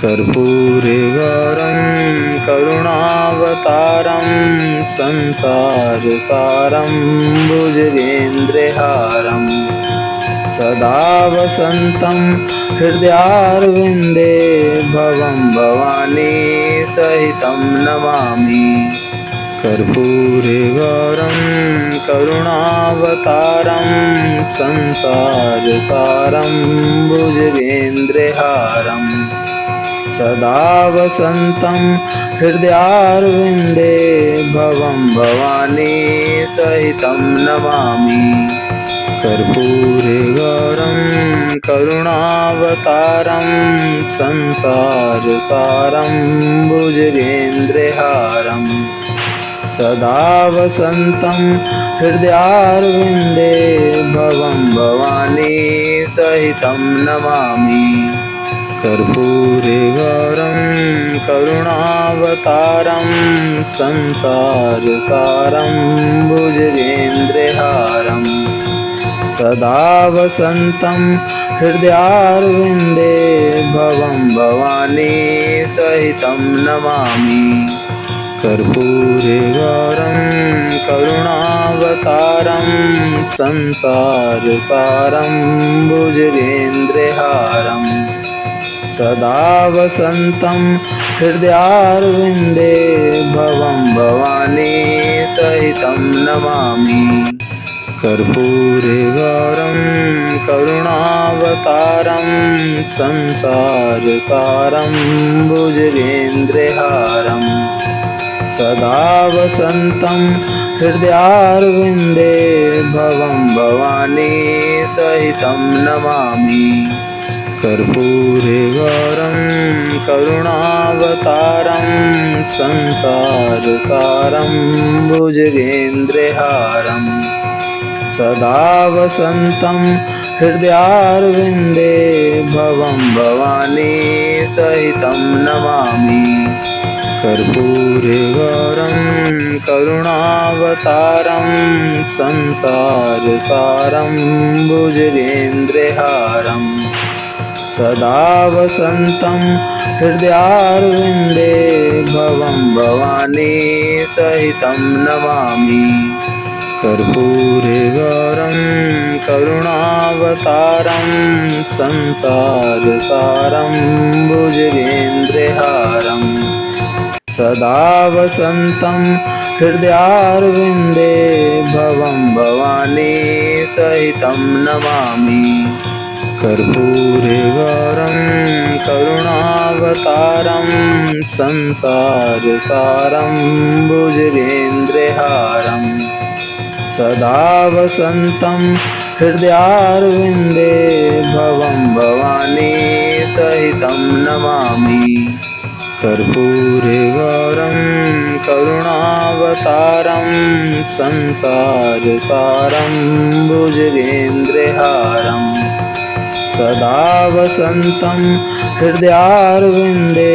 कर्पूरे गौरं करुणावतारं संसारसारं भुजगेन्द्रहारं सदा वसन्तं हृदयारविन्दे भवं भवानी सहितं नमामि। कर्पूरे गौरं करुणावतारं संसारसारं भुजगेन्द्रहारं सदा वसन्तं हृदयारविन्दे भवं भवानी सहितं नमामि। कर्पूरे गौरं करुणावतारं संसारसारं भुजगेन्द्रहारं सदा वसन्तं हृदयारविन्दे भवं भवानी सहितं नमामि। कर्पूरे गौरं करुणावतारं संसारसारं भुजगेन्द्रहारं सदा वसन्तं हृदयारविन्दे भवं भवानी सहितं नमामि। कर्पूरे गौरं करुणावतारं संसारसारं भुजगेन्द्रहारं सदा वसन्तं हृदयारविन्दे भवं भवानी सहितं नमामि। कर्पूरे गौरं करुणावतारं संसारसारं भुजगेन्द्रहारं सदा वसन्तं हृदयारविन्दे भवं भवानी सहितं नमामि। कर्पूरे गौरं करुणावतारं संसारसारं भुजगेन्द्रहारं सदा वसन्तं हृदयारविन्दे भवं भवानी सहितं नमामि। कर्पूरे गौरं करुणावतारं संसारसारं भुजगेन्द्रहारं सदा वसन्तं हृदयारविन्दे भवं भवानी सहितं नमामि। कर्पूरे गौरं करुणावतारं संसारसारं भुजगेन्द्रहारं सदा वसन्तं हृदयारविन्दे भवं भवानी सहितं नमामि। कर्पूरे गौरं करुणावतारं संसारसारं भुजगेन्द्रहारं सदा वसन्तं हृदयारविन्दे भवं भवानी सहितं नमामि। कर्पूरे गौरं करुणावतारं संसारसारं भुजगेन्द्रहारं सदा वसन्तं हृदयारविन्दे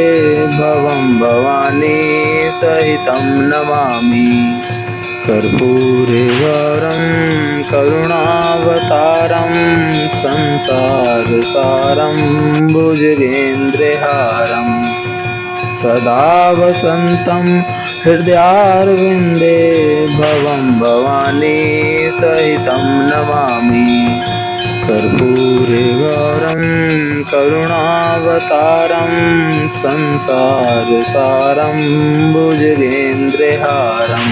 भवं भवानी सहितं नमामि। कर्पूरे गौरं करुणावतारं संसारसारं भुजगेन्द्रहारं सदा वसन्तं हृदयारविन्दे भवं भवानी सहितं नमामि। कर्पूरे गौरं करुणावतारं संसारसारं भुजगेन्द्रहारं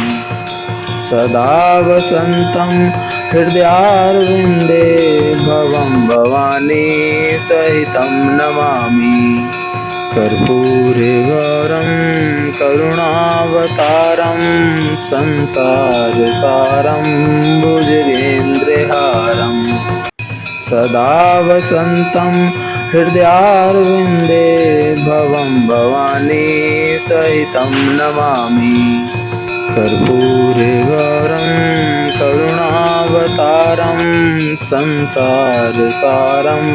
सदा वसन्तं हृदयारविन्दे भवं भवानी सहितं नमामि। कर्पूरे गौरं करुणावतारं संसारसारं भुजगेन्द्रहारं सदा वसन्तं हृदयारविन्दे भवं भवानी सहितं नमामि। कर्पूरे गौरं करुणावतारं संसारसारं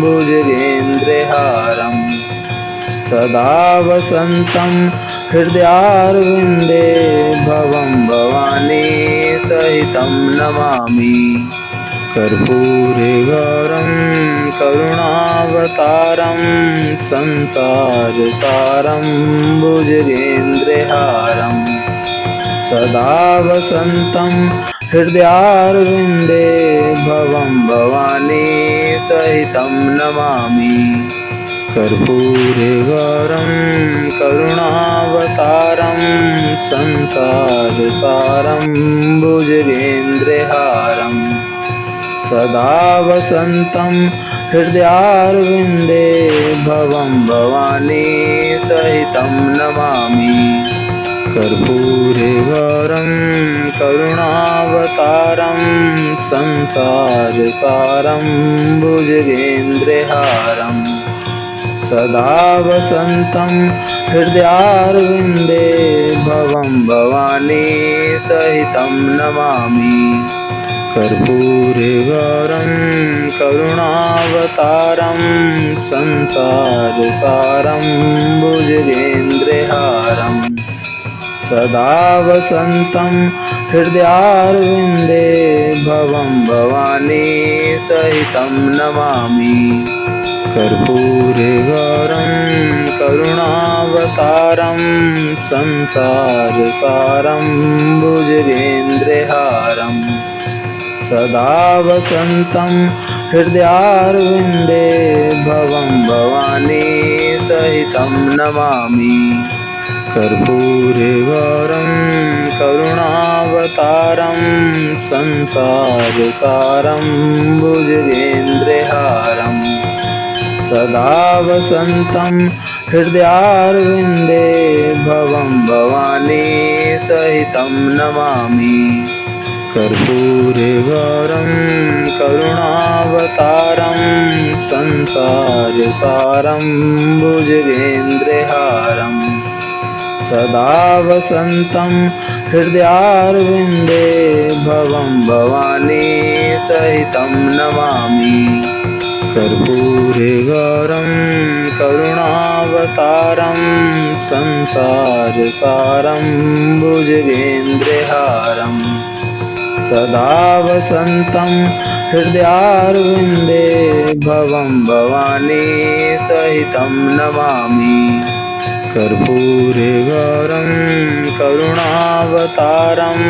भुजगेन्द्रहारं सदा वसन्तं हृदयारविन्दे भवं भवानी सहितं नमामि। कर्पूरे गौरं करुणावतारं संसारसारं भुजगेन्द्रहारं सदा वसन्तं हृदयारविन्दे भवं भवानी सहितं नमामि कर्पूरगौरं करुणावतारं संसारसारं भुजगेन्द्रहारं सदा वसन्तं हृदयारविन्दे भवं भवानी सहितं नमामि कर्पूरगौरं करुणावतारं संसारसारं भुजगेन्द्रहारं सदा वसन्तं हृदयारविन्दे भवं भवानी सहितं नमामि कर्पूरगौरं करुणावतारं संसारसारं भुजगेन्द्रहारं सदा वसन्तं हृदयारविन्दे भवं भवानी सहितं नमामि कर्पूरगौरं करुणावतारं संसारसारं भुजगेन्द्रहारं सदा वसन्तं हृदयारविन्दे भवं भवानी सहितं नमामि कर्पूरगौरं करुणावतारं संसारसारं भुजगेन्द्रहारं सदा वसन्तं हृदयारविन्दे भवं भवानी सहितं नमामि कर्पूरगौरं करुणावतारं संसारसारं भुजगेन्द्रहारं सदा वसन्तं हृदयारविन्दे भवं भवानी सहितं नमामि कर्पूरगौरं करुणावतारं संसारसारं भुजगेन्द्रहारं सदा वसन्तं हृदयारविन्दे भवं भवानी सहितं नमामि कर्पूरगौरं करुणावतारं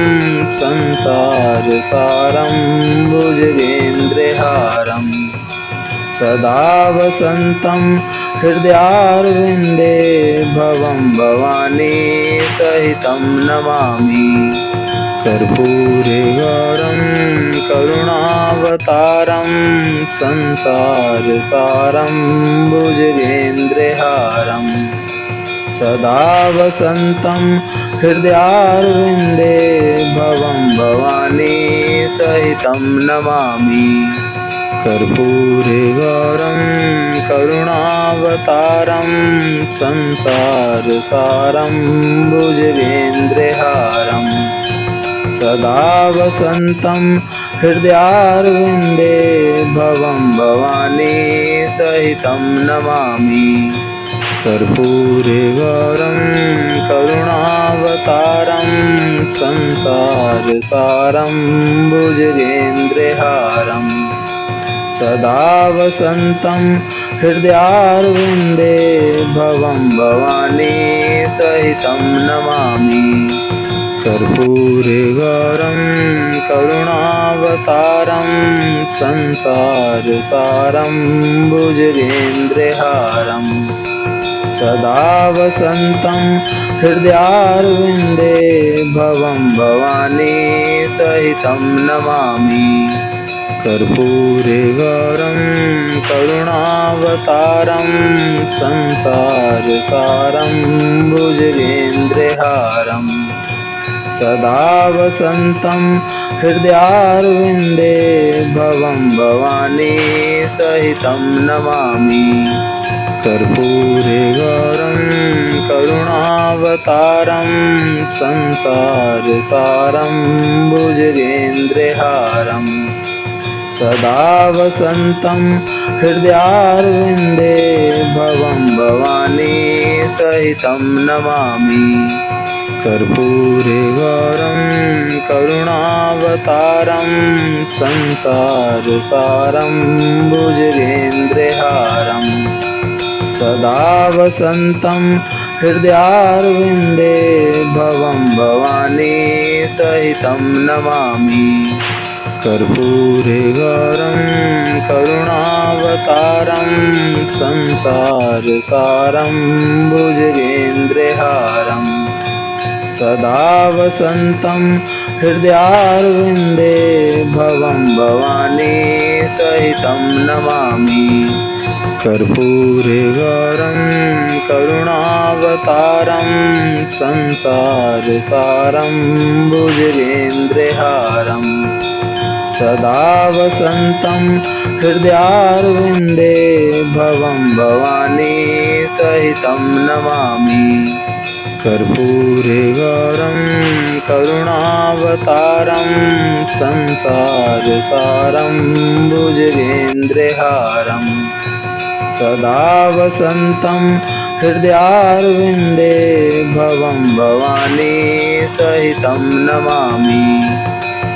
संसारसारं भुजगेन्द्रहारं सदा वसन्तं हृदयारविन्दे भवं भवानी सहितं नमामि कर्पूरगौरं करुणावतारं संसारसारं भुजगेन्द्रहारं सदा वसन्तं हृदयारविन्दे भवं भवानी सहितं नमामि कर्पूरगौरं करुणावतारं संसारसारं भुजगेन्द्रहारं सदा वसन्तं हृदयारविन्दे भवं भवानी सहितं नमामि कर्पूरगौरं करुणावतारं संसारसारं भुजगेन्द्रहारं सदा वसन्तं हृदयारविन्दे भवं भवानी सहितं नमामि कर्पूरगौरं करुणावतारं संसारसारं भुजगेन्द्रहारं सदा वसन्तं हृदयारविन्दे भवं भवानी सहितं नमामि कर्पूरगौरं करुणावतारं संसारसारं भुजगेन्द्रहारं सदा वसन्तं हृदयारविन्दे भवं भवानी सहितं नमामि कर्पूरगौरं करुणावतारं संसारसारं भुजगेन्द्रहारं सदा वसन्तं हृदयारविन्दे भवं भवानी सहितं नमामि कर्पूरे गौरं करुणावतारं संसारसारं भुजगेन्द्रहारं सदा वसन्तं हृदयारविन्दे भवं भवानी सहितं नमामि। कर्पूरे गौरं करुणावतारं संसारसारं भुजगेन्द्रहारं सदा वसन्तं हृदयारविन्दे भवं भवानी सहितं नमामि। कर्पूरे गौरं करुणावतारं संसारसारं भुजगेन्द्रहारं सदा वसन्तं हृदयारविन्दे भवं भवानी सहितं नमामि। कर्पूरे गौरं करुणावतारं संसारसारं भुजगेन्द्रहारं सदा वसन्तं हृदयारविन्दे भवं भवानी सहितं नमामि।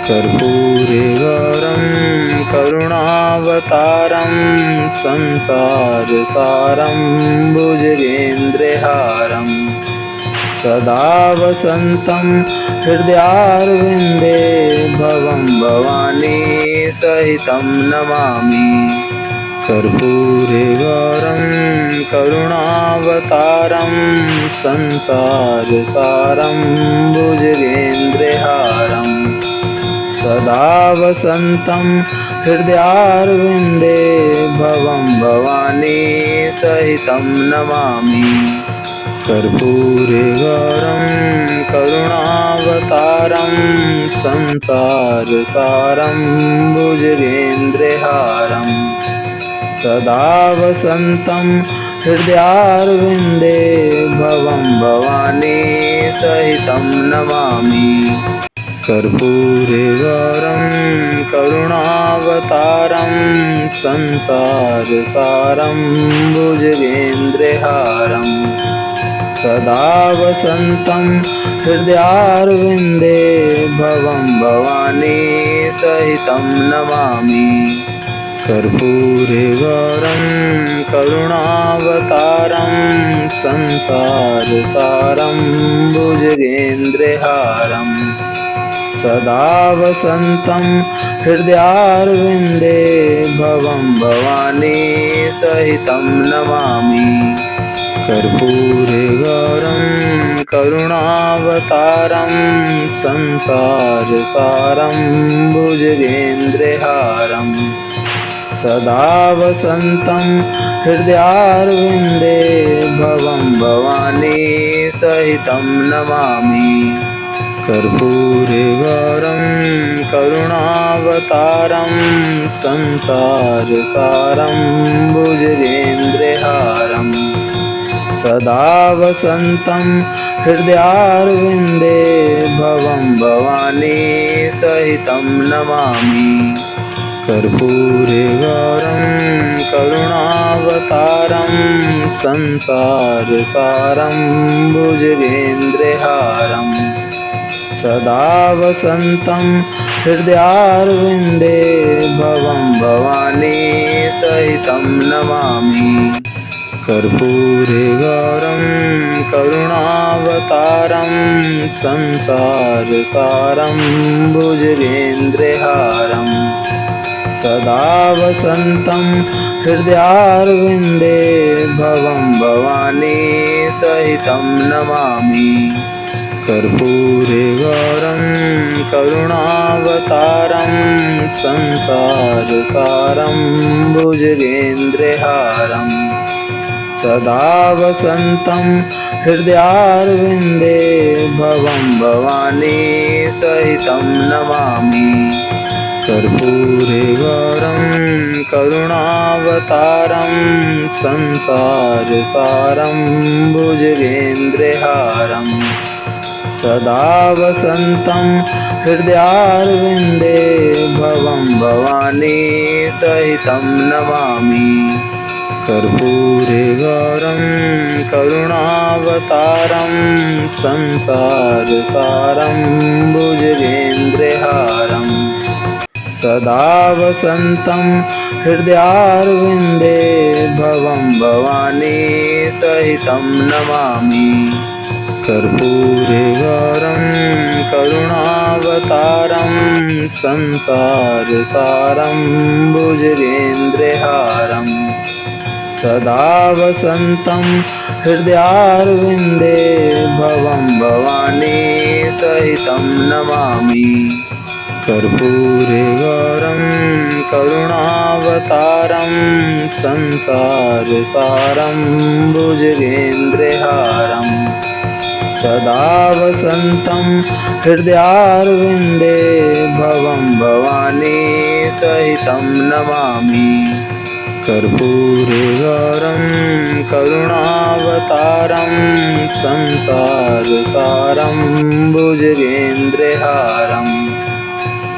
कर्पूरे गौरं करुणावतारं संसारसारं भुजगेन्द्रहारं सदा वसन्तं हृदयारविन्दे भवं भवानी सहितं नमामि। कर्पूरे गौरं करुणावतारं संसारसारं भुजगेन्द्रहारं सदा वसन्तं हृदयारविन्दे भवं भवानी सहितं नमामि। कर्पूरे गौरं करुणावतारं संसारसारं भुजगेन्द्रहारं सदा वसन्तं हृदयारविन्दे भवं भवानी सहितं नमामि। कर्पूरे गौरं करुणावतारं संसारसारं भुजगेन्द्रहारं सदा वसन्तं हृदयारविन्दे भवं भवानी सहितं नमामि। कर्पूरे गौरं करुणावतारं संसारसारं भुजगेन्द्रहारं सदा वसन्तं हृदयारविन्दे भवं भवानी सहितं नमामि। कर्पूरे गौरं करुणावतारं संसारसारं भुजगेन्द्रहारं सदा वसन्तं हृदयारविन्दे भवं भवानी सहितं नमामि। कर्पूरे गौरं करुणावतारं संसारसारं भुजगेन्द्रहारं सदा वसन्तं हृदयारविन्दे भवं भवानी सहितं नमामि। कर्पूरे गौरं करुणावतारं संसारसारं भुजगेन्द्रहारं सदा वसन्तं हृदयारविन्दे भवं भवानी सहितं नमामि। कर्पूरे गौरं करुणावतारं संसारसारं भुजगेन्द्रहारं सदा वसन्तं हृदयारविन्दे भवं भवानी सहितं नमामि। कर्पूरे गौरं करुणावतारं संसारसारं भुजगेन्द्रहारं सदा वसन्तं हृदयारविन्दे भवं भवानी सहितं नमामि। कर्पूरे गौरं करुणावतारं संसारसारं भुजगेन्द्रहारं सदा वसन्तं हृदयारविन्दे भवं भवानी सहितं नमामि। कर्पूरे गौरं करुणावतारं संसारसारं भुजगेन्द्रहारं सदा वसन्तं हृदयारविन्दे भवं भवानी सहितं नमामि। कर्पूरे गौरं करुणावतारं संसारसारं भुजगेन्द्रहारं सदा वसन्तं हृदयारविन्दे भवं भवानी सहितं नमामि। कर्पूरे गौरं करुणावतारं संसारसारं भुजगेन्द्रहारं सदा वसन्तं हृदयारविन्दे भवं भवानी सहितं नमामि। कर्पूरे गौरं करुणावतारं संसारसारं भुजगेन्द्रहारं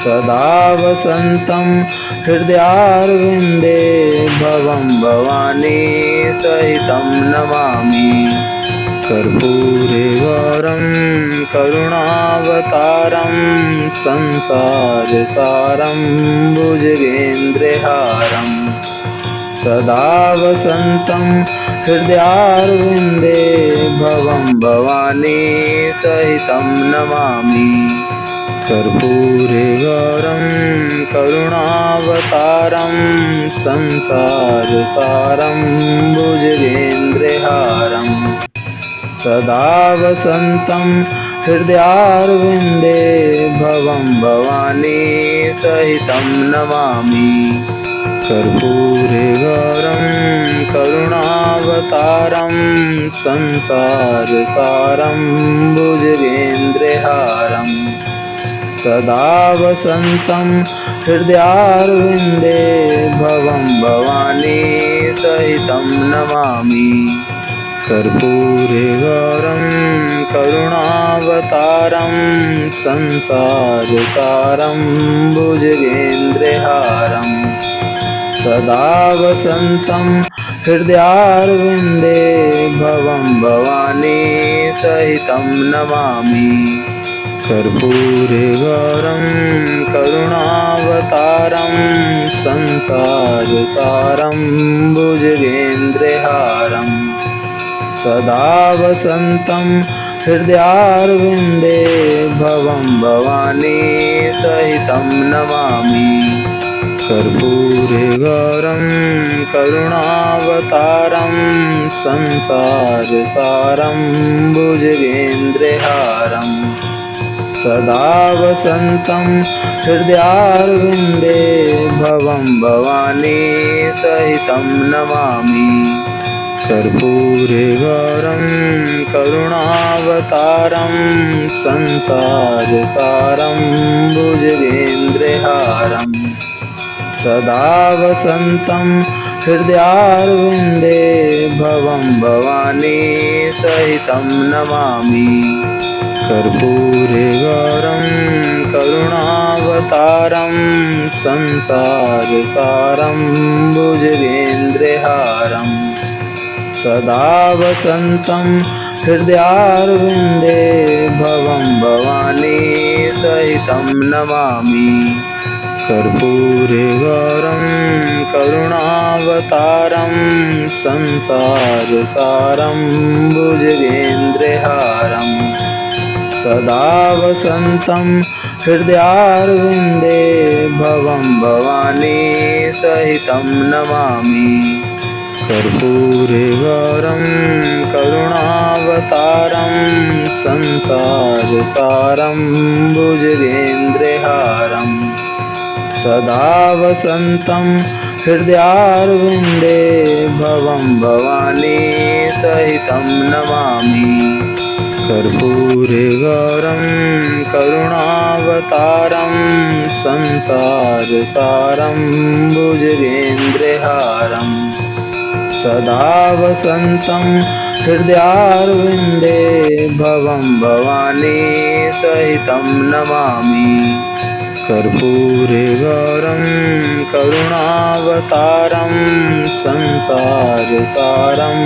सदा वसन्तं हृदयारविन्दे भवं भवानी सहितं नमामि। कर्पूरे गौरं करुणावतारं संसारसारं भुजगेन्द्रहारं सदा वसन्तं हृदयारविन्दे भवं भवानी सहितं नमामि। कर्पूरे गौरं करुणावतारं संसारसारं भुजगेन्द्रहारं सदा वसन्तं हृदयारविन्दे भवं भवानी सहितं नमामि। कर्पूरे गौरं करुणावतारं संसारसारं भुजगेन्द्रहारं सदा वसन्तं हृदयारविन्दे भवं भवानी सहितं नमामि। कर्पूरे गौरं करुणावतारं संसारसारं भुजगेन्द्रहारं सदा वसन्तं हृदयारविन्दे भवं भवानी सहितं नमामि। कर्पूरे गौरं करुणावतारं संसारसारं भुजगेन्द्रहारं सदा वसन्तं हृदयारविन्दे भवं भवानी सहितं नमामि। कर्पूरे गौरं करुणावतारं संसारसारं भुजगेन्द्रहारं सदा वसन्तं हृदयारविन्दे भवं भवानी सहितं नमामि। कर्पूरे गौरं करुणावतारं संसारसारं भुजगेन्द्रहारं सदा वसन्तं हृदयारविन्दे भवं भवानी सहितं नमामि। कर्पूरे गौरं करुणावतारं संसारसारं भुजगेन्द्रहारं सदा वसन्तं हृदयारविन्दे भवं भवानी सहितं नमामि। कर्पूरे गौरं करुणावतारं संसारसारं भुजगेन्द्रहारं सदा वसन्तं हृदयारविन्दे भवं भवानी सहितं नमामि। कर्पूरे गौरं करुणावतारं संसारसारं भुजगेन्द्रहारं सदा वसन्तं हृदयारविन्दे भवं भवानी सहितं नमामि। कर्पूरे गौरं करुणावतारं संसारसारं भुजगेन्द्रहारं सदा वसन्तं हृदयारविन्दे भवं भवानी सहितं नमामि। कर्पूरे गौरं करुणावतारं संसारसारं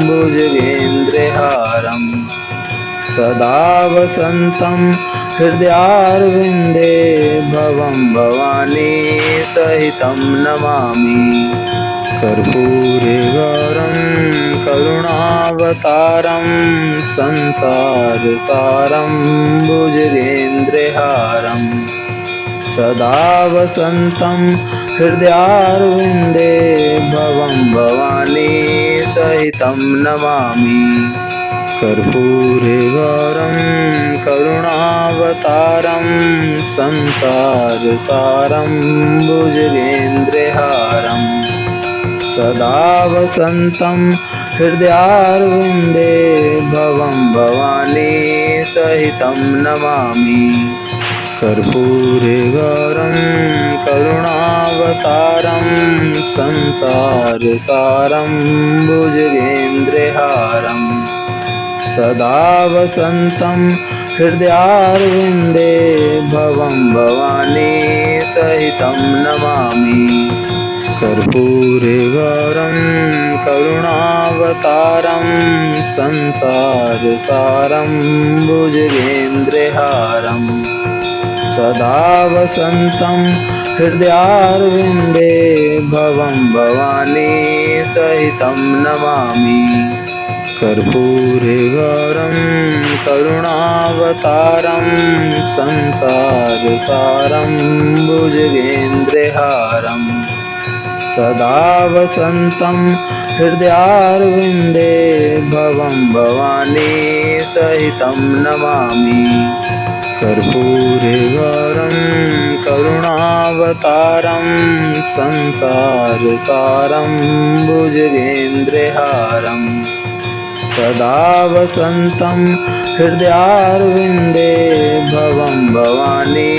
भुजगेन्द्रहारं सदा वसन्तं हृदयारविन्दे भवं भवानी सहितं नमामि। कर्पूरे गौरं करुणावतारं संसारसारं भुजगेन्द्रहारं सदा वसन्तं हृदयारविन्दे भवं भवानी सहितं नमामि। कर्पूरे गौरं करुणावतारं संसारसारं भुजगेन्द्रहारं सदा वसन्तं हृदयारविन्दे भवं भवानी सहितं नमामि। कर्पूरे गौरं करुणावतारं संसारसारं भुजगेन्द्रहारं सदा वसन्तं हृदयारविन्दे भवं भवानी सहितं नमामि। कर्पूरे गौरं करुणावतारं संसारसारं भुजगेन्द्रहारं सदा वसन्तं हृदयारविन्दे भवं भवानी सहितं नमामि। कर्पूरे गौरं करुणावतारं संसारसारं भुजगेन्द्रहारं सदा वसन्तं हृदयारविन्दे भवं भवानी सहितं नमामि। कर्पूरे गौरं करुणावतारं संसारसारं भुजगेन्द्रहारं सदा वसन्तं हृदयारविन्दे भवं भवानी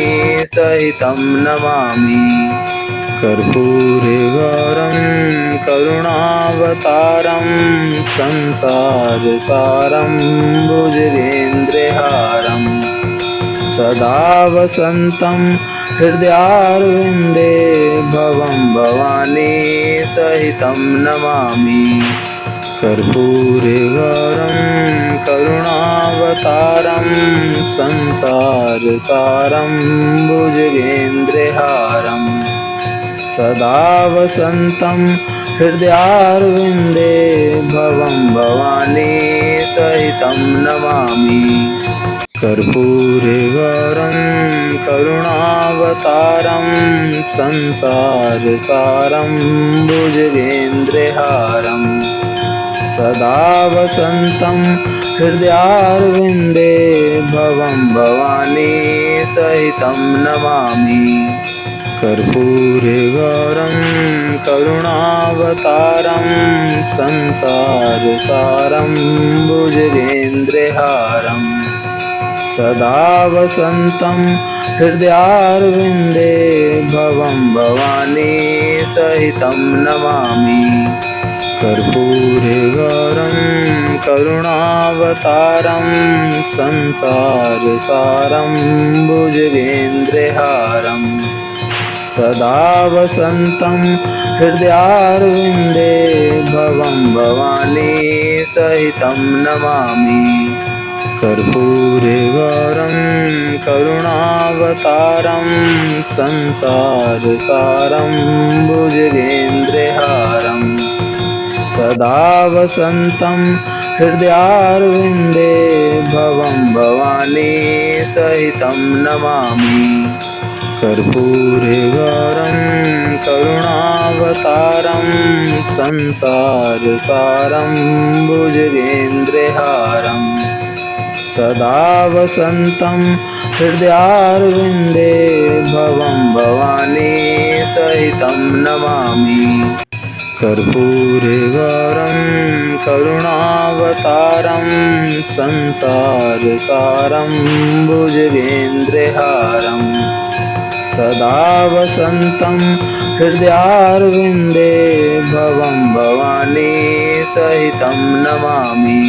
सहितं नमामि। कर्पूरे गौरं करुणावतारं संसारसारं भुजगेन्द्रहारं सदा वसन्तं हृदयारविन्दे भवं भवानी सहितं नमामि। कर्पूरे गौरं करुणावतारं संसारसारं भुजगेन्द्रहारं सदा वसन्तं हृदयारविन्दे भवं भवानी सहितं नमामि। कर्पूरे गौरं करुणावतारं संसारसारं भुजगेन्द्रहारं सदा वसन्तं हृदयारविन्दे भवं भवानी सहितं नमामि। कर्पूरे गौरं करुणावतारं संसारसारं भुजगेन्द्रहारं सदा वसन्तं हृदयारविन्दे भवं भवानी सहितं नमामि। कर्पूरे गौरं करुणावतारं संसारसारं भुजगेन्द्रहारं सदा वसन्तं हृदयारविन्दे भवं भवानी सहितं नमामि। कर्पूरे गौरं करुणावतारं संसारसारं भुजगेन्द्रहारं सदा वसन्तं हृदयारविन्दे भवं भवानी सहितं नमामि। कर्पूरे गौरं करुणावतारं संसारसारं भुजगेन्द्रहारं सदा वसन्तं हृदयारविन्दे भवं भवानी सहितं नमामि। कर्पूरे गौरं करुणावतारं संसारसारं भुजगेन्द्रहारं सदा वसन्तं हृदयारविन्दे भवं भवानी सहितं नमामि।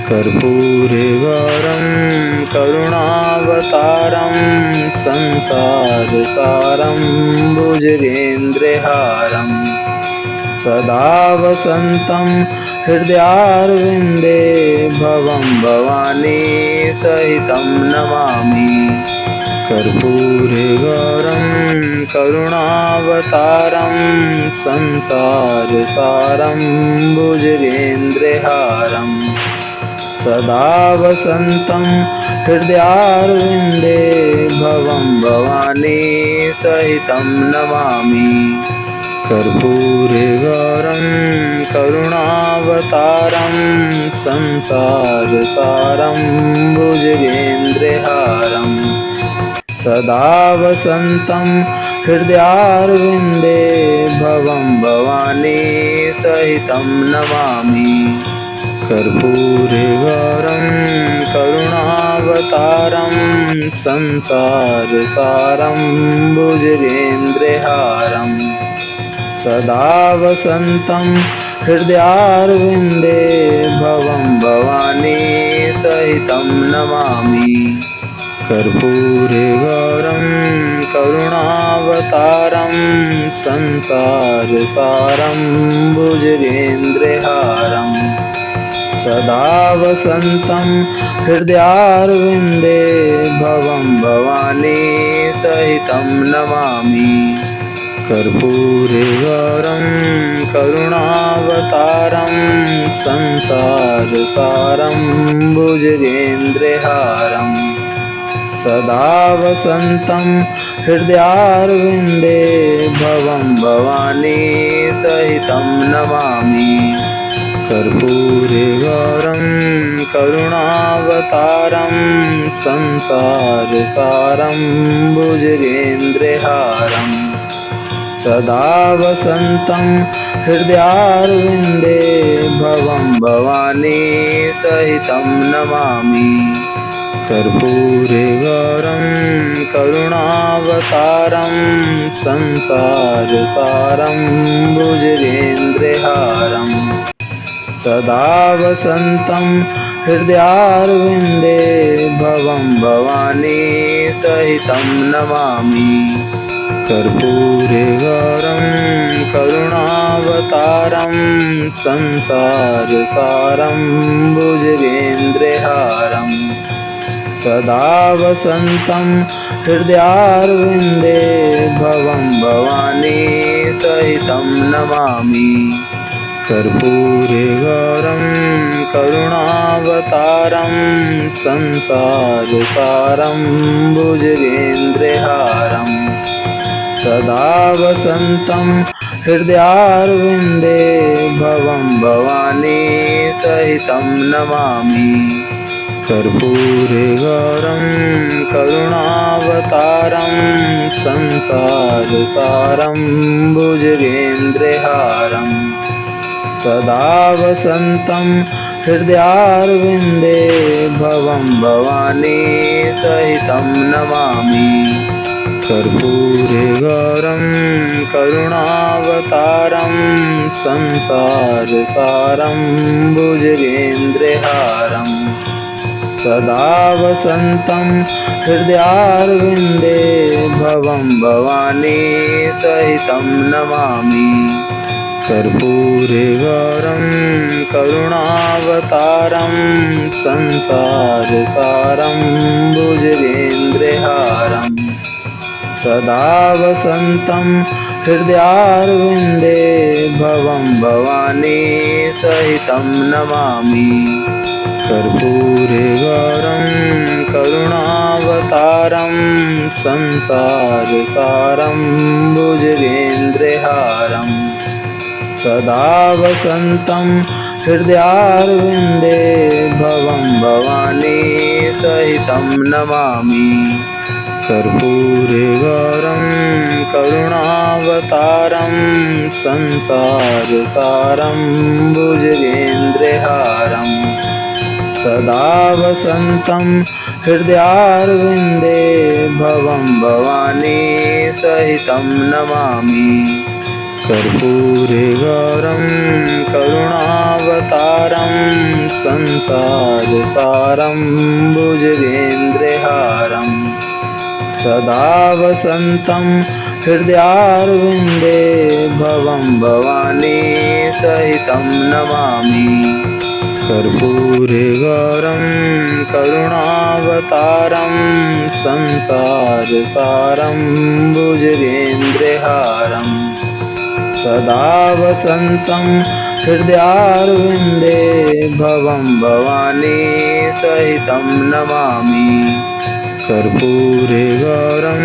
कर्पूरे गौरं करुणावतारं संसारसारं भुजगेन्द्रहारं सदा वसन्तं हृदयारविन्दे भवं भवानी सहितं नमामि। कर्पूरे गौरं करुणावतारं संसारसारं भुजगेन्द्रहारं सदा वसन्तं हृदयारविन्दे भवं भवानी सहितं नमामि। कर्पूरे गौरं करुणावतारं संसारसारं भुजगेन्द्रहारं सदा वसन्तं हृदयारविन्दे भवं भवानी सहितं नमामि। कर्पूरे गौरं करुणावतारं संसारसारं भुजगेन्द्रहारं सदा वसन्तं हृदयारविन्दे भवं भवानी सहितं नमामि। कर्पूरे गौरं करुणावतारं संसारसारं भुजगेन्द्रहारं सदा वसन्तं हृदयारविन्दे भवं भवानी सहितं नमामि। कर्पूरे गौरं करुणावतारं संसारसारं भुजगेन्द्रहारं सदा वसन्तं हृदयारविन्दे भवं भवानी सहितं नमामि। कर्पूरे गौरं करुणावतारं संसारसारं भुजगेन्द्रहारं सदा वसन्तं हृदयारविन्दे भवं भवानी सहितं नमामि। कर्पूरे गौरं करुणावतारं संसारसारं भुजगेन्द्रहारं सदा वसन्तं हृदयारविन्दे भवं भवानी सहितं नमामि। कर्पूरे गौरं करुणावतारं संसारसारं भुजगेन्द्रहारं सदा वसन्तं हृदयारविन्दे भवं भवानी सहितं नमामि। कर्पूरे गौरं करुणावतारं संसारसारं भुजगेन्द्रहारं सदा वसन्तं हृदयारविन्दे भवं भवानी सहितं नमामि। कर्पूरे गौरं करुणावतारं संसारसारं भुजगेन्द्रहारं सदा वसन्तं हृदयारविन्दे भवं भवानी सहितं नमामि। कर्पूरे गौरं करुणावतारं संसारसारं भुजगेन्द्रहारं सदा वसन्तं हृदयारविन्दे भवं भवानी सहितं नमामि। कर्पूरे गौरं करुणावतारं संसारसारं भुजगेन्द्रहारं सदा वसन्तं हृदयारविन्दे भवं भवानी सहितं नमामि। कर्पूरे गौरं करुणावतारं संसारसारं भुजगेन्द्रहारं सदा वसन्तं हृदयारविन्दे भवं भवानी सहितं नमामि। कर्पूरे गौरं करुणावतारं संसारसारं भुजगेन्द्रहारं सदा वसन्तं हृदयारविन्दे भवं भवानी सहितं नमामि। कर्पूरे गौरं करुणावतारं संसारसारं भुजगेन्द्रहारं सदा वसन्तं हृदयारविन्दे भवं भवानी सहितं नमामि कर्पूरे गौरं करुणावतारं संसारसारं भुजगेन्द्रहारं सदा वसन्तं हृदयारविन्दे भवं भवानी सहितं नमामि कर्पूरे गौरं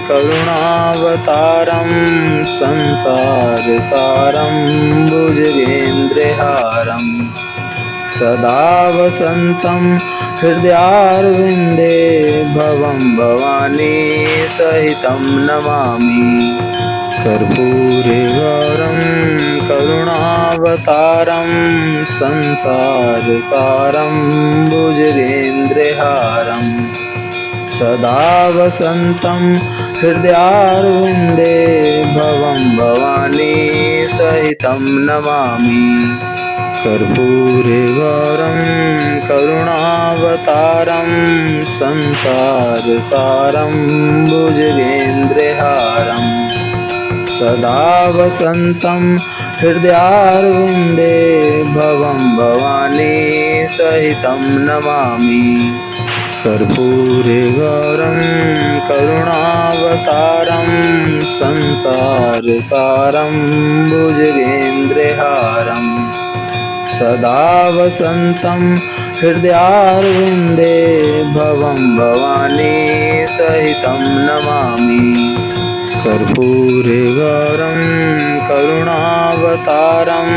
करुणावतारं संसारसारं भुजगेन्द्रहारं सदा वसन्तं हृदयारविन्दे भवं भवानी सहितं नमामि कर्पूरे गौरं करुणावतारं संसारसारं भुजगेन्द्रहारं सदा वसन्तं हृदयारविन्दे भवं भवानी सहितं नमामि कर्पूरे गौरं करुणावतारं संसारसारं भुजगेन्द्रहारं सदा वसन्तं हृदयारविन्दे भवं भवानी सहितं नमामि कर्पूरे गौरं करुणावतारं संसारसारं भुजगेन्द्रहारं सदा वसन्तं हृदयारविन्दे भवं भवानी सहितं नमामि कर्पूरे गौरं करुणावतारं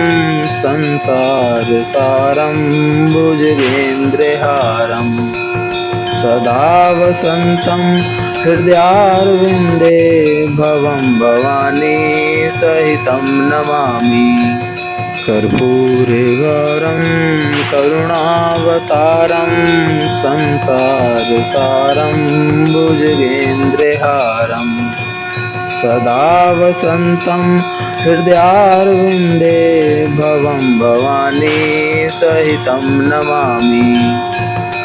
संसारसारं भुजगेन्द्रहारं सदा वसन्तं हृदयारविन्दे भवं भवानी सहितं नमामि कर्पूरे गौरं करुणावतारं संसारसारं भुजगेन्द्रहारं सदा वसन्तं हृदयारविन्दे भवं भवानी सहितं नमामि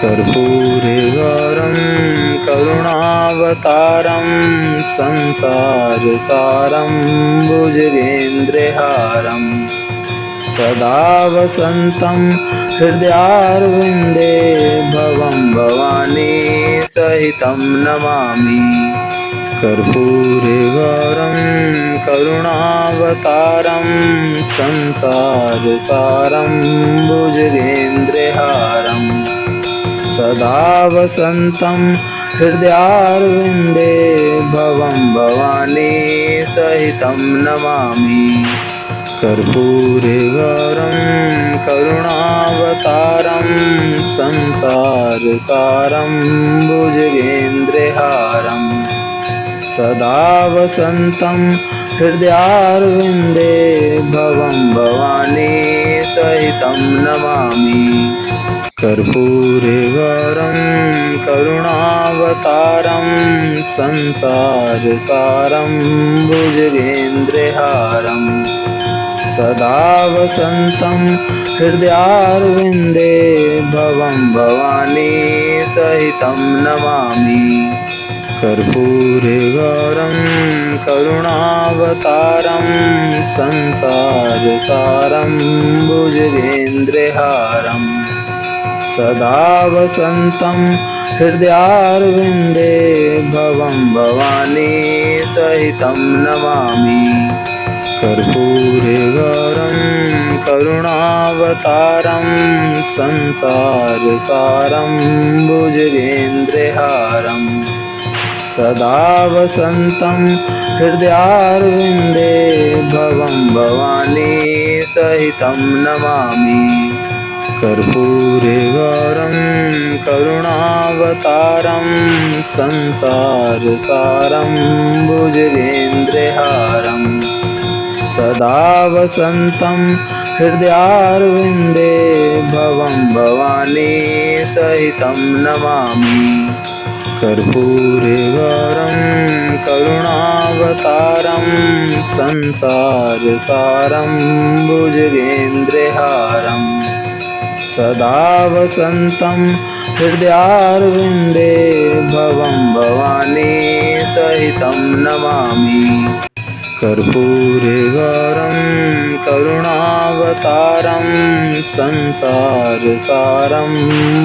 कर्पूरे गौरं करुणावतारं संसारसारं भुजगेन्द्रहारं सदा वसन्तं हृदयारविन्दे भवं भवानी सहितं नमामि कर्पूरे गौरं करुणावतारं संसारसारं भुजगेन्द्रहारं सदा वसन्तं हृदयारविन्दे भवं भवानी सहितं नमामि कर्पूरे गौरं करुणावतारं संसारसारं भुजगेन्द्रहारं सदा वसन्तं हृदयारविन्दे भवं भवानी सहितं नमामि कर्पूरे गौरं करुणावतारं संसारसारं भुजगेन्द्रहारं सदा वसन्तं हृदयारविन्दे भवं भवानी सहितं नमामि कर्पूरे गौरं करुणावतारं संसारसारं भुजगेन्द्रहारं सदा वसन्तं हृदयारविन्दे भवं भवानी सहितं नमामि कर्पूरे गौरं करुणावतारं संसारसारं भुजगेन्द्रहारं सदा वसन्तं हृदयारविन्दे भवं भवानी सहितं नमामि कर्पूरे गौरं करुणावतारं संसारसारं भुजगेन्द्रहारं सदा वसन्तं हृदयारविन्दे भवं भवानी सहितं नमामि कर्पूरे गौरं करुणावतारं संसारसारं भुजगेन्द्रहारं सदा वसन्तं हृदयारविन्दे भवं भवानी सहितं नमामि। कर्पूरे गौरं करुणावतारं संसारसारं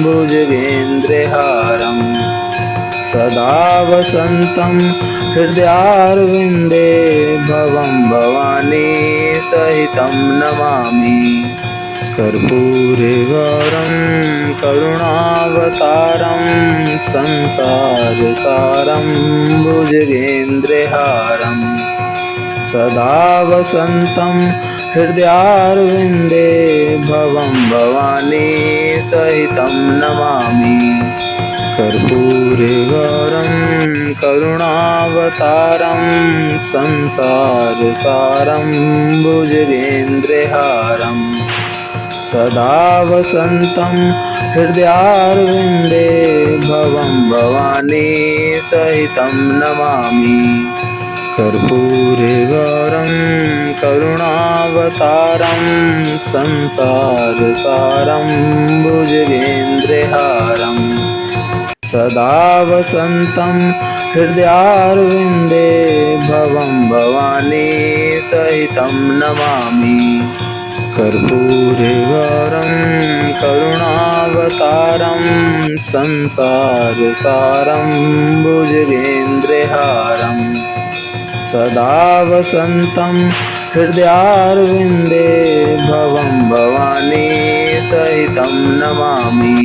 भुजगेन्द्रहारं सदा वसन्तं हृदयारविन्दे भवं भवानी सहितं नमामि। कर्पूरे गौरं करुणावतारं संसारसारं भुजगेन्द्रहारं सदा वसन्तं हृदयारविन्दे भवं भवानी सहितं नमामि। कर्पूरे गौरं करुणावतारं संसारसारं भुजगेन्द्रहारं सदा वसन्तं हृदयारविन्दे भवं भवानी सहितं नमामि। कर्पूरे गौरं करुणावतारं संसारसारं भुजगेन्द्रहारं सदा वसन्तं हृदयारविन्दे भवं भवानी सहितं नमामि। कर्पूरे गौरं करुणावतारं संसारसारं भुजगेन्द्रहारं सदा वसन्तं हृदयारविन्दे भवं भवानी सहितं नमामि।